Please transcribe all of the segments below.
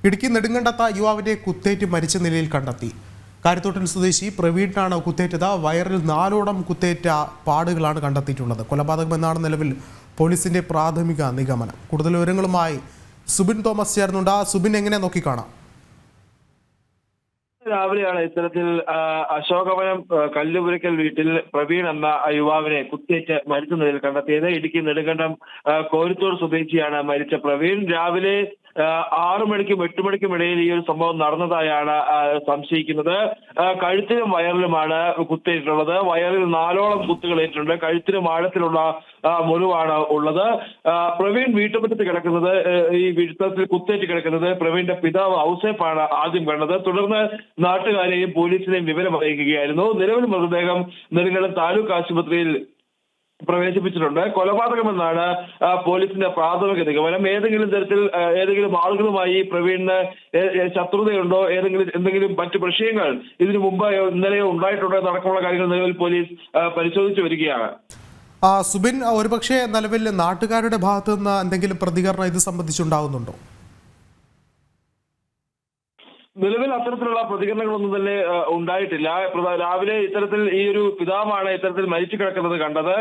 ഇടുക്കി നെടുങ്കണ്ടത്ത യുവാവിനെ കുത്തേറ്റ് മരിച്ച നിലയിൽ കണ്ടെത്തി. കാര്യത്തോട്ടിൽ സ്വദേശി പ്രവീണിനാണ് കുത്തേറ്റത്. വയറിൽ 4ഓളം കുത്തേറ്റ പാടുകളാണ് കണ്ടെത്തിയിട്ടുള്ളത്. കൊലപാതകമെന്നാണ് നിലവിൽ പോലീസിന്റെ പ്രാഥമിക നിഗമനം. കൂടുതൽ വിവരങ്ങളുമായി സുബിൻ തോമസ് ചേർന്നുണ്ട്. സുബിൻ, എങ്ങനെ നോക്കിക്കാണാം? രാവിലെയാണ് ഇത്തരത്തിൽ അശോകവനം കല്ലുപുരയ്ക്കൽ വീട്ടിൽ പ്രവീൺ എന്ന യുവാവിനെ കുത്തേറ്റ് മരിച്ച നിലയിൽ കണ്ടെത്തിയത്. ഇടുക്കി നെടുങ്കണ്ടം കോരുത്തോട് സ്വദേശിയാണ് മരിച്ച പ്രവീൺ. രാവിലെ 6 മണിക്കും 8 മണിക്കും ഇടയിൽ ഈ ഒരു സംഭവം നടന്നതായാണ് സംശയിക്കുന്നത്. കഴുത്തിലും വയറിലുമാണ് കുത്തേറ്റിട്ടുള്ളത്. വയറിൽ 4ഓളം കുത്തുകളേറ്റിട്ടുണ്ട്. കഴുത്തിലും ആഴത്തിലുള്ള മുറിവാണ് ഉള്ളത്. പ്രവീൺ വീട്ടുമുറ്റത്ത് കിടക്കുന്നത്, ഈ വീട്ടത്തിൽ കുത്തേറ്റ് കിടക്കുന്നത് പ്രവീണിന്റെ പിതാവ് ഔസേപ്പാണ് ആദ്യം കണ്ടത്. തുടർന്ന് നാട്ടുകാരെയും പോലീസിനെയും വിവരം അറിയിക്കുകയായിരുന്നു. നിലവിൽ മൃതദേഹം നെടുങ്കണ്ടം താലൂക്ക് ആശുപത്രിയിൽ പ്രവേശിപ്പിച്ചിട്ടുണ്ട്. കൊലപാതകമെന്നാണ് പോലീസിന്റെ പ്രാഥമിക നിഗമനം. ഏതെങ്കിലും തരത്തിൽ ഏതെങ്കിലും ആളുകളുമായി പ്രവീണിന് ശത്രുതയുണ്ടോ, എന്തെങ്കിലും മറ്റു വിഷയങ്ങൾ ഇതിനു മുമ്പ് ഇന്നലെയോ ഉണ്ടായിട്ടുണ്ടോ എന്നടക്കമുള്ള കാര്യങ്ങൾ നിലവിൽ പോലീസ് പരിശോധിച്ചു വരികയാണ്. സുബിൻ, ഒരുപക്ഷെ നിലവിൽ നാട്ടുകാരുടെ ഭാഗത്തു നിന്ന് എന്തെങ്കിലും പ്രതികരണം ഇത് സംബന്ധിച്ചുണ്ടാകുന്നുണ്ടോ? നിലവിൽ അത്തരത്തിലുള്ള പ്രതികരണങ്ങളൊന്നും തന്നെ ഉണ്ടായിട്ടില്ല. രാവിലെ ഇത്തരത്തിൽ ഈ ഒരു പിതാവാണ് ഇത്തരത്തിൽ മരിച്ചു കിടക്കുന്നത് കണ്ടത്.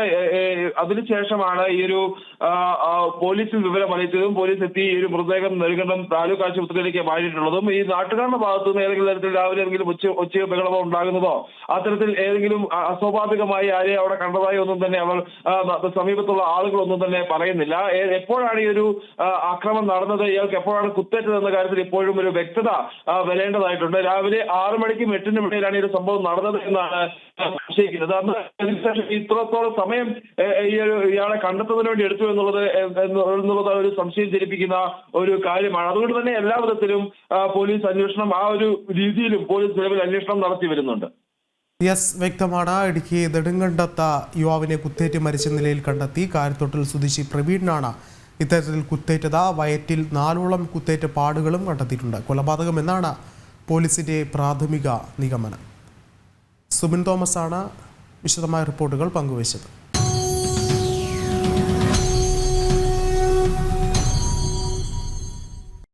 അതിനുശേഷമാണ് ഈ ഒരു പോലീസിൽ വിവരം അറിയിച്ചതും പോലീസ് എത്തി ഈ ഒരു മൃതദേഹം നെടുങ്കണ്ടം താലൂക്ക് ആശുപത്രിയിലേക്ക് മാറ്റിയിട്ടുള്ളതും. ഈ നാട്ടുകാരുടെ ഭാഗത്തു നിന്ന് ഏതെങ്കിലും തരത്തിൽ രാവിലെ ഏതെങ്കിലും ഒച്ചയോ ബഹളമോ ഉണ്ടാകുന്നതോ അത്തരത്തിൽ ഏതെങ്കിലും അസ്വാഭാവികമായി ആരെയും അവിടെ കണ്ടതായി ഒന്നും തന്നെ അവർ സമീപത്തുള്ള ആളുകളൊന്നും തന്നെ പറയുന്നില്ല. എപ്പോഴാണ് ഈ ഒരു ആക്രമണം നടന്നത്, ഇയാൾക്ക് എപ്പോഴാണ് കുത്തേറ്റത് എന്ന കാര്യത്തിൽ ഇപ്പോഴും ഒരു വ്യക്തത വരേണ്ടതായിട്ടുണ്ട്. രാവിലെ 6 മണിക്കും 8-നും ഇടയിലാണ് ഈ ഒരു സംഭവം നടന്നത് എന്നാണ് സംശയിക്കുന്നത്. അന്ന് അതിനുശേഷം ഇത്രത്തോളം സമയം ഇയാളെ കണ്ടെത്തുന്നതിന് വേണ്ടി എടുത്തു എന്നുള്ളത് ഒരു സംശയം ജനിപ്പിക്കുന്ന ഒരു കാര്യമാണ്. അതുകൊണ്ട് തന്നെ എല്ലാ വിധത്തിലും പോലീസ് അന്വേഷണം ആ ഒരു രീതിയിലും പോലീസ് നിലവിൽ അന്വേഷണം നടത്തി വരുന്നുണ്ട്. വ്യക്തമാണ്. ഇടുക്കി നെടുങ്കണ്ടത്ത യുവാവിനെ കുത്തേറ്റ് മരിച്ച നിലയിൽ കണ്ടെത്തി. കാര്യത്തോട്ടിൽ സ്വദേശി പ്രവീണിനാണ് ഇത്തരത്തിൽ കുത്തേറ്റത്. വയറ്റിൽ 4ഓളം കുത്തേറ്റ പാടുകളും കണ്ടെത്തിയിട്ടുണ്ട്. കൊലപാതകമെന്നാണ് പോലീസിന്റെ പ്രാഥമിക നിഗമനം. സുബിൻ തോമസ് ആണ് വിശദമായ റിപ്പോർട്ടുകൾ പങ്കുവച്ചത്.